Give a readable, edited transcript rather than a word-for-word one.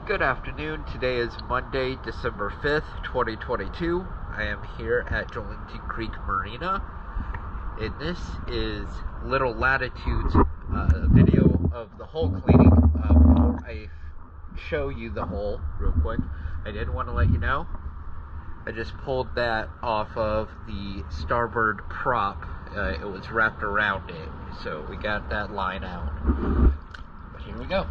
Good afternoon. Today is Monday, December 5th, 2022. I am here at Jolington Creek Marina, and this is Little Latitudes video of the hull cleaning. Before I show you the hull real quick, I did want to let you know I just pulled that off of the starboard prop. It was wrapped around it, so we got that line out. But here we go.